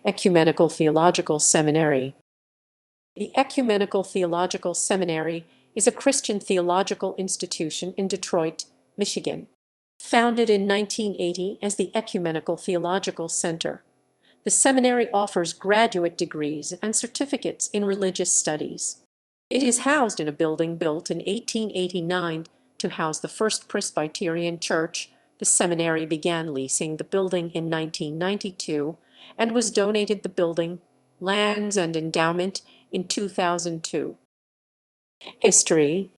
Ecumenical Theological Seminary. The Ecumenical Theological Seminary is a Christian theological institution in Detroit, Michigan. Founded in 1980 as the Ecumenical Theological Center, the seminary offers graduate degrees and certificates in religious studies. It is housed in a building built in 1889 to house the First Presbyterian Church. The seminary began leasing the building in 1992 and was donated the building, lands, and endowment in 2002. History.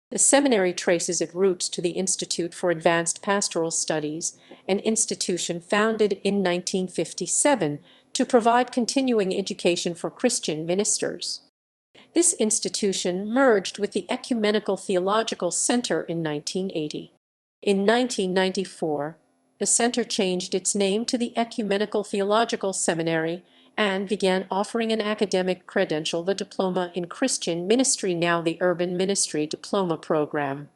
The seminary traces its roots to the Institute for Advanced Pastoral Studies, an institution founded in 1957 to provide continuing education for Christian ministers. This institution merged with the Ecumenical Theological Center in 1980. In 1994, the center changed its name to the Ecumenical Theological Seminary and began offering an academic credential, the Diploma in Christian Ministry, now the Urban Ministry Diploma Program.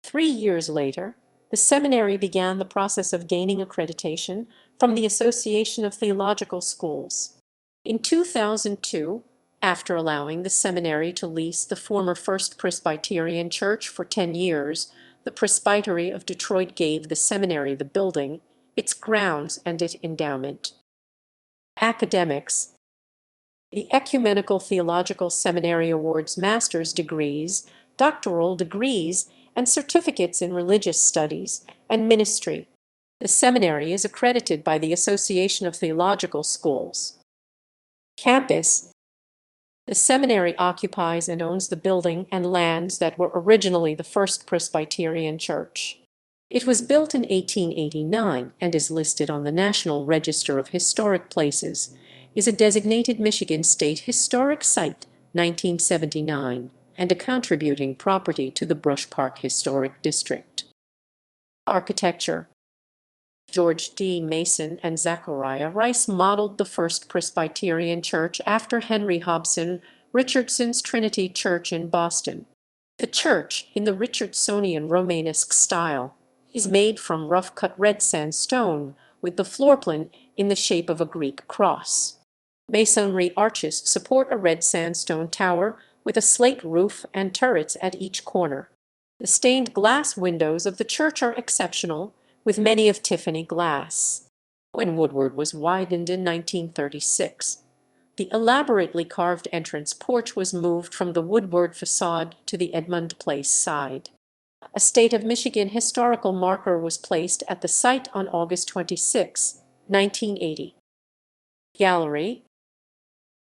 3 years later, the seminary began the process of gaining accreditation from the Association of Theological Schools. In 2002, after allowing the seminary to lease the former First Presbyterian Church for 10 years, the Presbytery of Detroit gave the seminary the building, its grounds, and its endowment. Academics. The Ecumenical Theological Seminary awards master's degrees, doctoral degrees, and certificates in religious studies and ministry. The seminary is accredited by the Association of Theological Schools. Campus. The seminary occupies and owns the building and lands that were originally the First Presbyterian Church. It was built in 1889 and is listed on the National Register of Historic Places, is a designated Michigan State Historic Site, 1979, and a contributing property to the Brush Park Historic District. Architecture. George D. Mason and Zachariah Rice modeled the First Presbyterian Church after Henry Hobson Richardson's Trinity Church in Boston. The church, in the Richardsonian Romanesque style, is made from rough-cut red sandstone, with the floorplan in the shape of a Greek cross. Masonry arches support a red sandstone tower with a slate roof and turrets at each corner. The stained glass windows of the church are exceptional, with many of Tiffany glass. When Woodward was widened in 1936, the elaborately carved entrance porch was moved from the Woodward facade to the Edmund Place side. A State of Michigan historical marker was placed at the site on August 26, 1980. Gallery.